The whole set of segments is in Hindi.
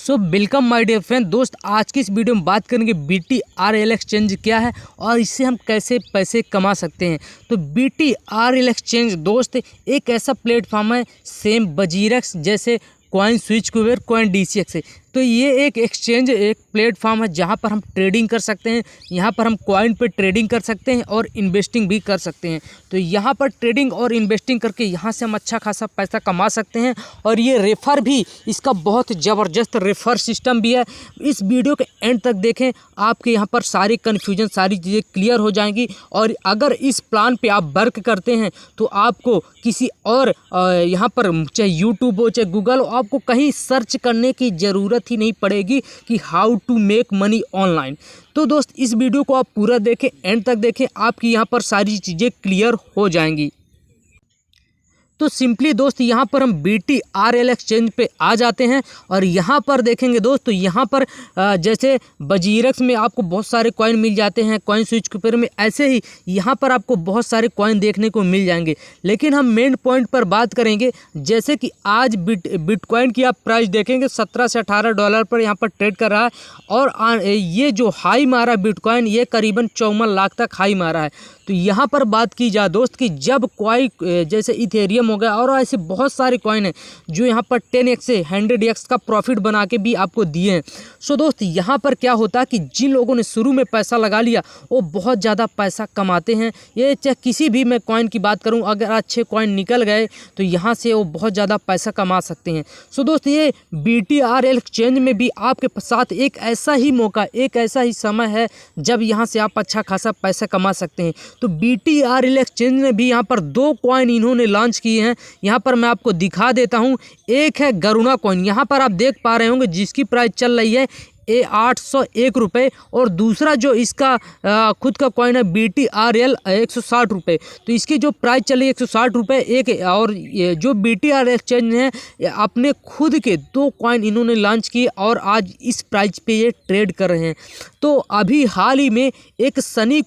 So welcome my dear friend. दोस्त, आज की इस वीडियो में बात करेंगे BTRL एक्सचेंज क्या है और इससे हम कैसे पैसे कमा सकते हैं। तो BTRL एक्सचेंज दोस्त एक ऐसा प्लेटफॉर्म है सेम बजीरेक्स जैसे coin switch Kuber coin DCX है। तो ये एक एक्सचेंज एक प्लेटफॉर्म है जहाँ पर हम ट्रेडिंग कर सकते हैं। यहाँ पर हम कॉइन पे ट्रेडिंग कर सकते हैं और इन्वेस्टिंग भी कर सकते हैं। तो यहाँ पर ट्रेडिंग और इन्वेस्टिंग करके यहाँ से हम अच्छा खासा पैसा कमा सकते हैं। और ये रेफ़र भी इसका बहुत ज़बरदस्त रेफ़र सिस्टम भी है। इस वीडियो के एंड तक देखें, आपके यहाँ पर सारी कन्फ्यूजन सारी चीज़ें क्लियर हो जाएंगी। और अगर इस प्लान पे आप वर्क करते हैं तो आपको किसी और यहाँ पर चाहे यूट्यूब हो चाहे गूगल हो, आपको कहीं सर्च करने की ज़रूरत ही नहीं पड़ेगी कि how to make money online. तो दोस्त, इस वीडियो को आप पूरा देखें, एंड तक देखें, आपकी यहाँ पर सारी चीज़ें क्लियर हो जाएंगी। तो सिंपली दोस्त यहाँ पर हम BTRL एक्सचेंज पे आ जाते हैं और यहाँ पर देखेंगे दोस्त, तो यहाँ पर जैसे बजीरेक्स में आपको बहुत सारे कॉइन मिल जाते हैं, कॉइन स्विच कुबेर में ऐसे ही यहाँ पर आपको बहुत सारे कॉइन देखने को मिल जाएंगे। लेकिन हम मेन पॉइंट पर बात करेंगे, जैसे कि आज बिटकॉइन की आप प्राइस देखेंगे 17 से 18 डॉलर पर यहाँ पर ट्रेड कर रहा है। और ये जो हाई मारा बिटकॉइन, ये करीबन 54 लाख तक हाई मारा है। तो यहाँ पर बात की जाए दोस्त कि जब कोई जैसे इथेरियम हो गया और ऐसे बहुत सारे कॉइन हैं जो यहाँ पर 10x से 100x का प्रॉफिट बना के भी आपको दिए हैं। सो दोस्त, यहाँ पर क्या होता है कि जिन लोगों ने शुरू में पैसा लगा लिया वो बहुत ज़्यादा पैसा कमाते हैं। ये चाहे किसी भी मैं कॉइन की बात करूँ, अगर अच्छे कॉइन निकल गए तो यहाँ से वो बहुत ज़्यादा पैसा कमा सकते हैं। सो दोस्त, ये BTRL एक्सचेंज में भी आपके साथ एक ऐसा ही मौका, एक ऐसा ही समय है जब यहाँ से आप अच्छा खासा पैसा कमा सकते हैं। तो BTRL एक्सचेंज ने भी यहाँ पर 2 कॉइन इन्होंने लॉन्च किए हैं। यहाँ पर मैं आपको दिखा देता हूँ। एक है गरुणा कॉइन, यहाँ पर आप देख पा रहे होंगे जिसकी प्राइस चल रही है 801 रुपये। और दूसरा जो इसका खुद का कॉइन है BTRL 160 रुपये। तो इसकी जो प्राइस चली है 160 रुपये एक। और ये जो BTRL एक्सचेंज है अपने खुद के 2 कॉइन इन्होंने लॉन्च किए और आज इस प्राइस पे ये ट्रेड कर रहे हैं। तो अभी हाल ही में एक सनी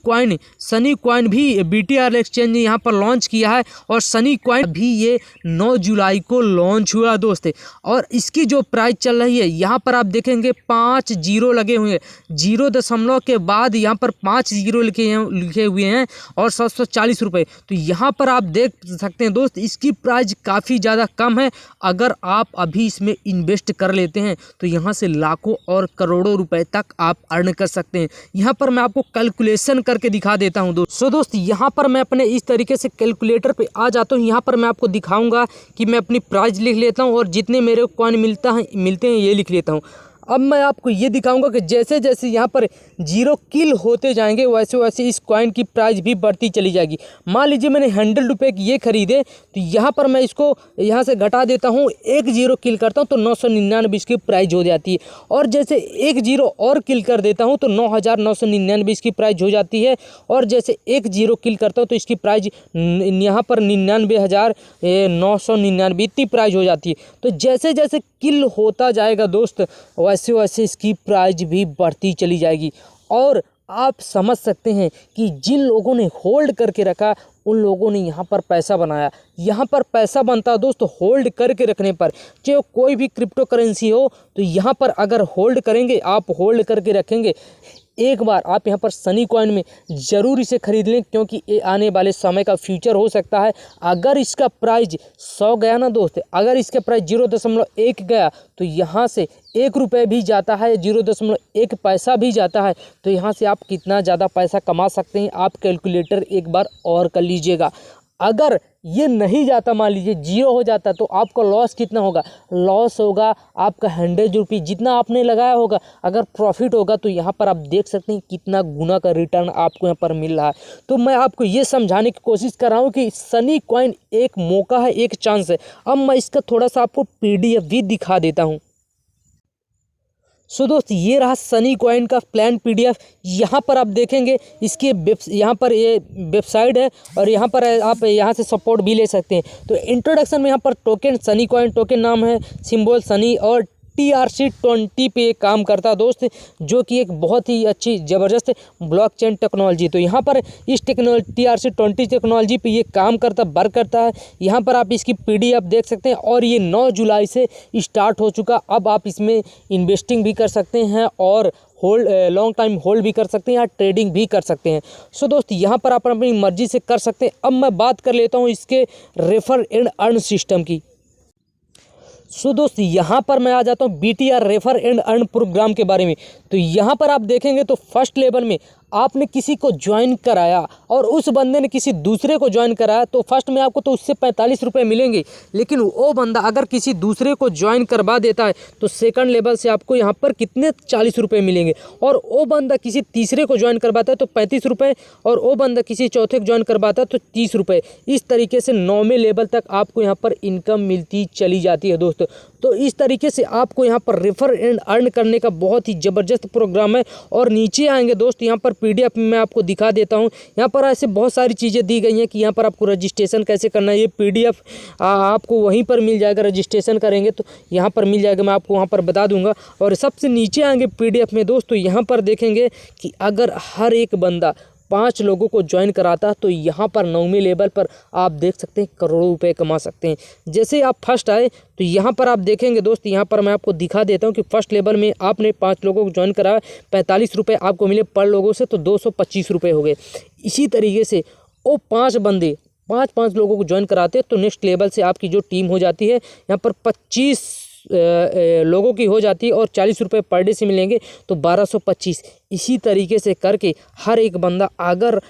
कॉइन भी BTRL एक्सचेंज ने यहाँ पर लॉन्च किया है। और सनी कॉइन भी ये 9 जुलाई को लॉन्च हुआ दोस्त। और इसकी जो प्राइस चल रही है, यहाँ पर आप देखेंगे 5 जीरो लगे हुए हैं, 0 के बाद यहाँ पर 5 जीरो लिखे हुए हैं और 740 रुपये। तो यहाँ पर आप देख सकते हैं दोस्त, इसकी प्राइस काफ़ी ज़्यादा कम है। अगर आप अभी इसमें इन्वेस्ट कर लेते हैं तो यहाँ से लाखों और करोड़ों रुपए तक आप अर्न कर सकते हैं। यहाँ पर मैं आपको कैलकुलेशन करके दिखा देता हूँ दोस्त। सो दोस्त, यहाँ पर मैं अपने इस तरीके से कैलकुलेटर पे आ जाता हूँ। यहाँ पर मैं आपको दिखाऊंगा कि मैं अपनी प्राइस लिख लेता हूँ और जितने मेरे कॉइन मिलते हैं ये लिख लेता हूँ। अब मैं आपको ये दिखाऊंगा कि जैसे जैसे यहाँ पर 0 किल होते जाएंगे वैसे वैसे इस कॉइन की प्राइस भी बढ़ती चली जाएगी। मान लीजिए मैंने 100 रुपये की ये खरीदे, तो यहाँ पर मैं इसको यहाँ से घटा देता हूँ, 1 0 किल करता हूँ तो 999 इसकी प्राइस हो जाती है। और जैसे 1 0 और किल कर देता हूँ तो 9999 इसकी प्राइस हो जाती है। और जैसे 1 0 किल करता हूँ तो इसकी प्राइस यहाँ पर 99,999 इतनी प्राइस हो जाती है। तो जैसे जैसे किल होता जाएगा दोस्त, वैसे वैसे इसकी प्राइस भी बढ़ती चली जाएगी। और आप समझ सकते हैं कि जिन लोगों ने होल्ड करके रखा उन लोगों ने यहाँ पर पैसा बनाया। यहाँ पर पैसा बनता है दोस्तों होल्ड करके रखने पर। चाहे कोई भी क्रिप्टो करेंसी हो, तो यहाँ पर अगर होल्ड करेंगे, आप होल्ड करके रखेंगे, एक बार आप यहाँ पर सनी कॉइन में ज़रूर इसे खरीद लें, क्योंकि ये आने वाले समय का फ्यूचर हो सकता है। अगर इसका प्राइस 100 गया ना दोस्त, अगर इसका प्राइस 0.1 गया तो यहाँ से 1 रुपये भी जाता है, 0.1 पैसा भी जाता है। तो यहाँ से आप कितना ज़्यादा पैसा कमा सकते हैं, आप कैलकुलेटर एक बार और कर लीजिएगा। अगर ये नहीं जाता, मान लीजिए 0 हो जाता, तो आपका लॉस कितना होगा? लॉस होगा आपका 100 रुपये। जितना आपने लगाया होगा, अगर प्रॉफिट होगा तो यहाँ पर आप देख सकते हैं कितना गुना का रिटर्न आपको यहाँ पर मिल रहा है। तो मैं आपको ये समझाने की कोशिश कर रहा हूँ कि सनी कॉइन एक मौका है, एक चांस है। अब मैं इसका थोड़ा सा आपको PDF भी दिखा देता हूँ। सो दोस्त, ये रहा सनी कॉइन का प्लान PDF। यहाँ पर आप देखेंगे इसके यहाँ पर ये वेबसाइट है और यहाँ पर आप यहाँ से सपोर्ट भी ले सकते हैं। तो इंट्रोडक्शन में यहाँ पर टोकन सनी कॉइन टोकन नाम है, सिंबल सनी और BTRC20 पे काम करता है दोस्त, जो कि एक बहुत ही अच्छी ज़बरदस्त ब्लॉकचेन टेक्नोलॉजी। तो यहाँ पर इस TRC20 टेक्नोलॉजी पे ये काम करता वर्क करता है। यहाँ पर आप इसकी PDF देख सकते हैं और ये 9 जुलाई से स्टार्ट हो चुका। अब आप इसमें इन्वेस्टिंग भी कर सकते हैं और लॉन्ग टाइम होल्ड भी कर सकते हैं या ट्रेडिंग भी कर सकते हैं। सो दोस्त यहाँ पर आप अपनी मर्जी से कर सकते हैं। अब मैं बात कर लेता हूँ इसके रेफर एंड अर्न सिस्टम की। सो दोस्त यहाँ पर मैं आ जाता हूँ BTR refer and earn program के बारे में। तो यहाँ पर आप देखेंगे तो फर्स्ट लेवल में आपने किसी को ज्वाइन कराया और उस बंदे ने किसी दूसरे को ज्वाइन कराया, तो फर्स्ट में आपको तो उससे 45 रुपये मिलेंगे। लेकिन वो बंदा अगर किसी दूसरे को ज्वाइन करवा देता है तो सेकंड लेवल से आपको यहाँ पर कितने 40 रुपये मिलेंगे। और वो बंदा किसी तीसरे को ज्वाइन करवाता है तो 35 रुपये, और वो बंदा किसी चौथे को ज्वाइन करवाता है तो 30 रुपये। इस तरीके से 9वें लेवल तक आपको यहाँ पर इनकम मिलती चली जाती है दोस्तों। तो इस तरीके से आपको यहाँ पर रेफर एंड अर्न करने का बहुत ही ज़बरदस्त प्रोग्राम है। और नीचे आएंगे दोस्त, यहाँ पर PDF में मैं आपको दिखा देता हूँ। यहाँ पर ऐसे बहुत सारी चीज़ें दी गई हैं कि यहाँ पर आपको रजिस्ट्रेशन कैसे करना है। ये PDF आपको वहीं पर मिल जाएगा, रजिस्ट्रेशन करेंगे तो यहाँ पर मिल जाएगा, मैं आपको वहाँ पर बता दूँगा। और सबसे नीचे आएंगे PDF में दोस्तों, यहाँ पर देखेंगे कि अगर हर एक बंदा 5 लोगों को ज्वाइन कराता है तो यहाँ पर 9वें लेवल पर आप देख सकते हैं करोड़ों रुपए कमा सकते हैं। जैसे आप फर्स्ट आए तो यहाँ पर आप देखेंगे दोस्त, यहाँ पर मैं आपको दिखा देता हूँ कि फर्स्ट लेवल में आपने 5 लोगों को ज्वाइन कराया, 45 रुपये आपको मिले पर लोगों से, तो 225 रुपये हो गए। इसी तरीके से वो 5 बंदे 5 लोगों को ज्वाइन कराते हैं तो नेक्स्ट लेवल से आपकी जो टीम हो जाती है यहाँ पर 25 लोगों की हो जाती है और 40 रुपये पर डे से मिलेंगे तो 1225। इसी तरीके से करके हर एक बंदा अगर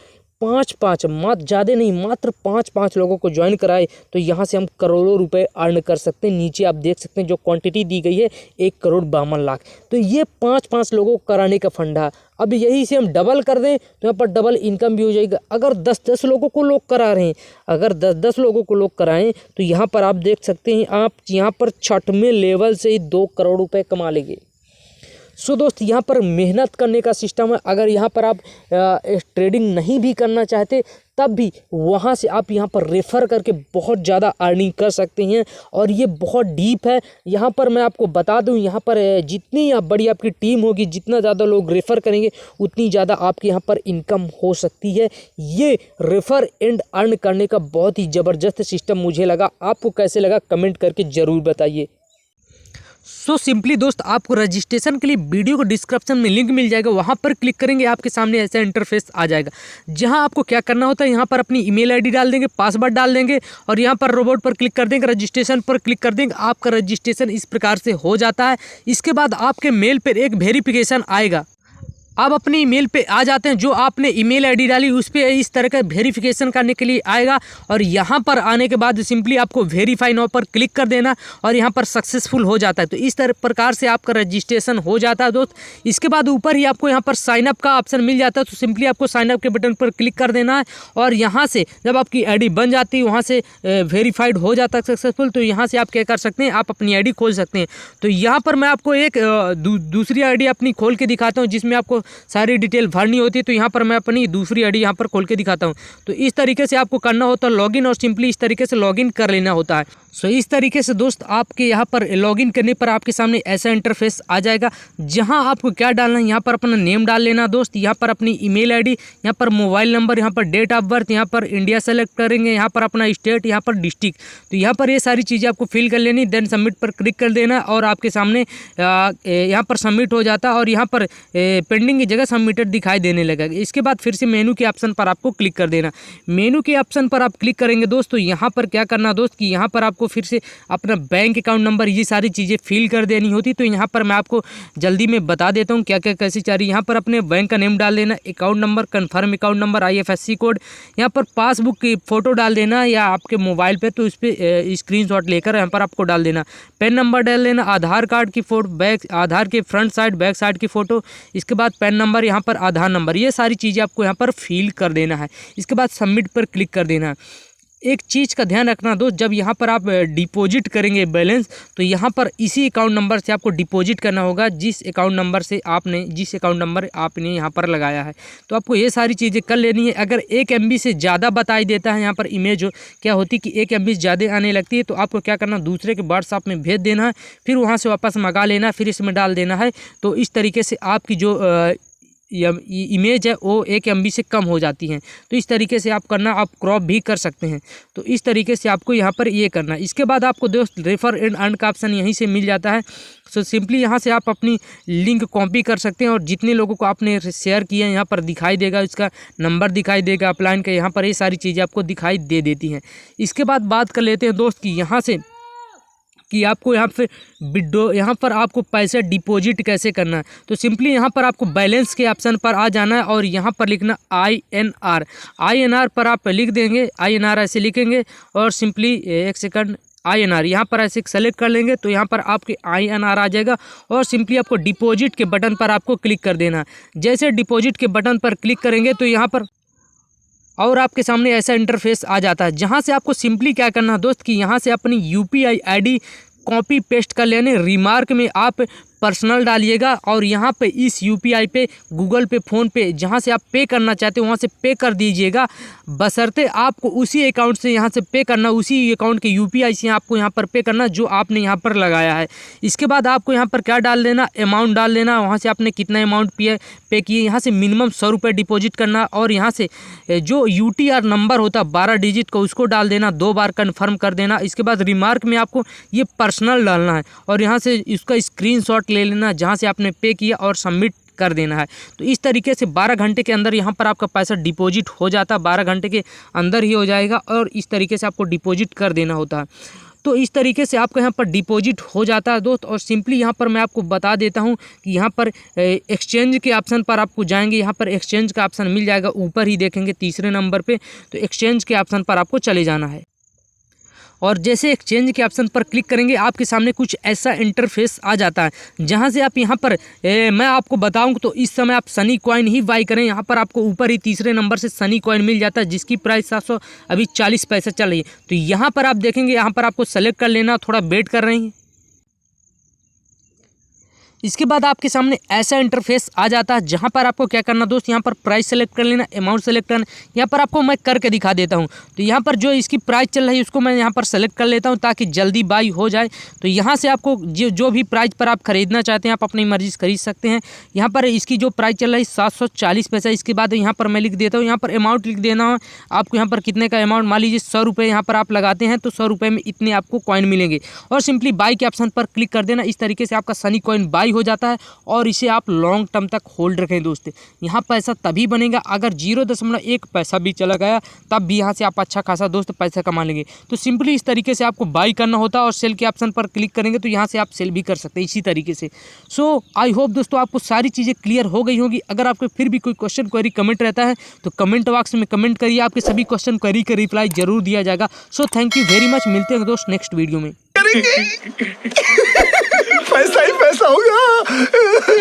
5 मात्र ज़्यादा नहीं, मात्र 5 लोगों को ज्वाइन कराए तो यहाँ से हम करोड़ों रुपए अर्न कर सकते हैं। नीचे आप देख सकते हैं जो क्वांटिटी दी गई है 1,52,00,000। तो ये 5 लोगों को कराने का फंडा। अब यही से हम डबल कर दें तो यहाँ पर डबल इनकम भी हो जाएगा। अगर 10 लोगों को लोग करा रहे हैं, अगर 10 लोगों को लोग कराएं तो यहाँ पर आप देख सकते हैं आप यहाँ पर 6वें लेवल से ही 2 करोड़ रुपए कमा लेंगे। सो दोस्त यहाँ पर मेहनत करने का सिस्टम है। अगर यहाँ पर आप ट्रेडिंग नहीं भी करना चाहते तब भी वहाँ से आप यहाँ पर रेफ़र करके बहुत ज़्यादा अर्निंग कर सकते हैं। और ये बहुत डीप है। यहाँ पर मैं आपको बता दूँ, यहाँ पर जितनी बड़ी आपकी टीम होगी, जितना ज़्यादा लोग रेफ़र करेंगे उतनी ज़्यादा आपके यहाँ पर इनकम हो सकती है। ये रेफ़र एंड अर्न करने का बहुत ही ज़बरदस्त सिस्टम मुझे लगा। आपको कैसे लगा कमेंट करके ज़रूर बताइए। सो सिंपली दोस्त आपको रजिस्ट्रेशन के लिए वीडियो को डिस्क्रिप्शन में लिंक मिल जाएगा, वहाँ पर क्लिक करेंगे आपके सामने ऐसा इंटरफेस आ जाएगा, जहाँ आपको क्या करना होता है यहाँ पर अपनी ईमेल आईडी डाल देंगे, पासवर्ड डाल देंगे और यहाँ पर रोबोट पर क्लिक कर देंगे, रजिस्ट्रेशन पर क्लिक कर देंगे। आपका रजिस्ट्रेशन इस प्रकार से हो जाता है। इसके बाद आपके मेल पर एक वेरिफिकेशन आएगा। आप अपनी ईमेल पे आ जाते हैं, जो आपने ईमेल आईडी डाली उस पर इस तरह का वेरिफिकेशन करने के लिए आएगा। और यहाँ पर आने के बाद सिंपली आपको वेरीफाई नाउ पर क्लिक कर देना और यहाँ पर सक्सेसफुल हो जाता है। तो इस तरह प्रकार से आपका रजिस्ट्रेशन हो जाता है दोस्त। इसके बाद ऊपर ही आपको यहाँ पर साइनअप का ऑप्शन मिल जाता है, तो सिंपली आपको साइनअप के बटन पर क्लिक कर देना है। और यहाँ से जब आपकी आईडी बन जाती है, वहाँ से वेरीफाइड हो जाता है सक्सेसफुल, तो यहाँ से आप क्या कर सकते हैं, आप अपनी आईडी खोल सकते हैं। तो यहाँ पर मैं आपको एक दूसरी आईडी अपनी खोल के दिखाता हूँ जिसमें आपको सारी डिटेल भरनी होती है। तो यहाँ पर मैं अपनी दूसरी आईडी यहाँ पर खोल के दिखाता हूँ। तो इस तरीके से आपको करना होता है लॉगिन, और सिंपली इस तरीके से लॉगिन कर लेना होता है। सो इस तरीके से दोस्त आपके यहाँ पर लॉगिन करने पर आपके सामने ऐसा इंटरफेस आ जाएगा, जहाँ आपको क्या डालना है, यहाँ पर अपना नेम डाल लेना दोस्त, यहाँ पर अपनी ईमेल आईडी, यहाँ पर मोबाइल नंबर, यहाँ पर डेट ऑफ बर्थ, यहाँ पर इंडिया सेलेक्ट करेंगे, यहाँ पर अपना स्टेट, यहाँ पर डिस्ट्रिक्ट। तो यहाँ पर ये सारी चीज़ें आपको फिल कर लेनी, देन सबमिट पर क्लिक कर देना और आपके सामने यहाँ पर सबमिट हो जाता है और यहाँ पर पेंडिंग की जगह सबमिटेड दिखाई देने लगेगा। इसके बाद फिर से मेनू के ऑप्शन पर आपको क्लिक कर देना। मेनू के ऑप्शन पर आप क्लिक करेंगे दोस्तों, यहाँ पर क्या करना दोस्त कि यहाँ पर आपको फिर से अपना बैंक अकाउंट नंबर, ये सारी चीज़ें फिल कर देनी होती। तो यहाँ पर मैं आपको जल्दी में बता देता हूँ क्या क्या कैसी चाहिए। यहाँ पर अपने बैंक का नेम डाल देना, account number, confirm account number, IFSC code, यहाँ पर पासबुक की फ़ोटो डाल देना या आपके मोबाइल पे तो इस पर स्क्रीनशॉट लेकर यहाँ पर आपको डाल देना। पैन नंबर डाल देना, आधार कार्ड की फ़ोटो, बैक आधार के फ्रंट साइड बैक साइड की फ़ोटो, इसके बाद पैन नंबर, यहाँ पर आधार नंबर, ये सारी चीज़ें आपको यहाँ पर फिल कर देना है। इसके बाद सबमिट पर क्लिक कर देना है। एक चीज़ का ध्यान रखना दोस्त, जब यहाँ पर आप डिपॉजिट करेंगे बैलेंस, तो यहाँ पर इसी अकाउंट नंबर से आपको डिपॉजिट करना होगा जिस अकाउंट नंबर आपने यहाँ पर लगाया है। तो आपको ये सारी चीज़ें कर लेनी है। अगर 1 MB से ज़्यादा बताई देता है यहाँ पर इमेज क्या होती है कि 1 MB ज़्यादा आने लगती है, तो आपको क्या करना, दूसरे के व्हाट्सएप में भेज देना है, फिर वहाँ से वापस मंगा लेना है, फिर इसमें डाल देना है। तो इस तरीके से आपकी जो इमेज है वो 1 MB से कम हो जाती हैं। तो इस तरीके से आप करना, आप क्रॉप भी कर सकते हैं। तो इस तरीके से आपको यहाँ पर ये करना है। इसके बाद आपको दोस्त रेफर एंड अर्न का ऑप्शन यहीं से मिल जाता है। सो सिंपली यहाँ से आप अपनी लिंक कॉपी कर सकते हैं और जितने लोगों को आपने शेयर किया है यहाँ पर दिखाई देगा, इसका नंबर दिखाई देगा अपलाइन का, यहाँ पर ये सारी चीज़ें आपको दिखाई दे देती हैं। इसके बाद बात कर लेते हैं दोस्त कि यहाँ से कि आपको यहाँ पर आपको पैसे डिपॉजिट कैसे करना है। तो सिंपली यहाँ पर आपको बैलेंस के ऑप्शन पर आ जाना है और यहाँ पर लिखना INR पर आप लिख देंगे, INR ऐसे लिखेंगे और सिंपली एक सेकंड INR यहाँ पर ऐसे सेलेक्ट कर लेंगे तो यहाँ पर आपके INR आ जाएगा और सिंपली आपको डिपॉजिट के बटन पर आपको क्लिक कर देना। जैसे डिपॉजिट के बटन पर क्लिक करेंगे तो यहाँ पर और आपके सामने ऐसा इंटरफेस आ जाता है, जहां से आपको सिंपली क्या करना है दोस्त कि यहां से अपनी UPI ID कॉपी पेस्ट कर लेने। रिमार्क में आप पर्सनल डालिएगा और यहाँ पे इस UPI पे, गूगल पे, फ़ोन पे, जहाँ से आप पे करना चाहते हो वहाँ से पे कर दीजिएगा। बशर्ते आपको उसी अकाउंट से यहाँ से पे करना, उसी अकाउंट के UPI से आपको यहाँ पर पे करना जो आपने यहाँ पर लगाया है। इसके बाद आपको यहाँ पर क्या डाल देना, अमाउंट डाल देना, वहाँ से आपने कितना अमाउंट पे किए, यहाँ से मिनिमम 100 रुपये डिपॉजिट करना और यहाँ से जो UTR नंबर होता है 12 डिजिट का उसको डाल देना, 2 बार कन्फर्म कर देना। इसके बाद रिमार्क में आपको ये पर्सनल डालना है और यहाँ से इसका स्क्रीनशॉट ले लेना जहाँ से आपने पे किया और सबमिट कर देना है। तो इस तरीके से 12 घंटे के अंदर यहाँ पर आपका पैसा डिपॉजिट हो जाता है, 12 घंटे के अंदर ही हो जाएगा और इस तरीके से आपको डिपॉजिट कर देना होता है। तो इस तरीके से आपका यहाँ पर डिपॉजिट हो जाता है दोस्त। और सिंपली यहाँ पर मैं आपको बता देता हूँ कि यहाँ पर एक्सचेंज के ऑप्शन पर आपको जाएंगे, यहाँ पर एक्सचेंज का ऑप्शन मिल जाएगा, ऊपर ही देखेंगे तीसरे नंबर पे, तो एक्सचेंज के ऑप्शन पर आपको चले जाना है। और जैसे एक्सचेंज के ऑप्शन पर क्लिक करेंगे आपके सामने कुछ ऐसा इंटरफेस आ जाता है, जहां से आप यहाँ पर मैं आपको बताऊं तो इस समय आप सनी कॉइन ही बाई करें। यहाँ पर आपको ऊपर ही तीसरे नंबर से सनी कॉइन मिल जाता है जिसकी प्राइस 740 पैसे चल रही है। तो यहाँ पर आप देखेंगे, यहाँ पर आपको सेलेक्ट कर लेना, थोड़ा वेट कर रहे हैं। इसके बाद आपके सामने ऐसा इंटरफेस आ जाता है जहां पर आपको क्या करना दोस्त, यहाँ पर प्राइस सेलेक्ट कर लेना, अमाउंट सेलेक्ट करना। यहाँ पर आपको मैं करके दिखा देता हूँ। तो यहाँ पर जो इसकी प्राइस चल रही है उसको मैं यहाँ पर सेलेक्ट कर लेता हूँ ताकि जल्दी बाई हो जाए। तो यहाँ से आपको जो भी प्राइस पर आप खरीदना चाहते हैं आप अपनी मर्जी से खरीद सकते हैं। यहाँ पर इसकी जो प्राइस चल रही है 740 पैसा। इसके बाद यहाँ पर मैं लिख देता हूँ, यहाँ पर अमाउंट लिख देना है आपको। यहाँ पर कितने का अमाउंट, मान लीजिए 100 रुपये यहाँ पर आप लगाते हैं तो 100 रुपये में इतने आपको कॉइन मिलेंगे और सिंपली बाई के ऑप्शन पर क्लिक कर देना। इस तरीके से आपका सनी कॉइन बाई हो जाता है और इसे आप लॉन्ग टर्म तक होल्ड रखें दोस्त। यहाँ पैसा तभी बनेगा अगर 0.1 पैसा भी चला गया, तब भी यहाँ से आप अच्छा खासा दोस्त पैसा कमा लेंगे। तो सिंपली इस तरीके से आपको बाई करना होता है और सेल के ऑप्शन पर क्लिक करेंगे तो यहाँ से आप सेल भी कर सकते हैं इसी तरीके से। सो आई होप दोस्तों आपको सारी चीज़ें क्लियर हो गई होगी। अगर आपको फिर भी कोई क्वेश्चन क्वेरी कमेंट रहता है तो कमेंट बॉक्स में कमेंट करिए, आपके सभी क्वेश्चन क्वेरी का रिप्लाई जरूर दिया जाएगा। So thank you very much, मिलते हैं दोस्त नेक्स्ट वीडियो में। पैसा ही पैसा होगा।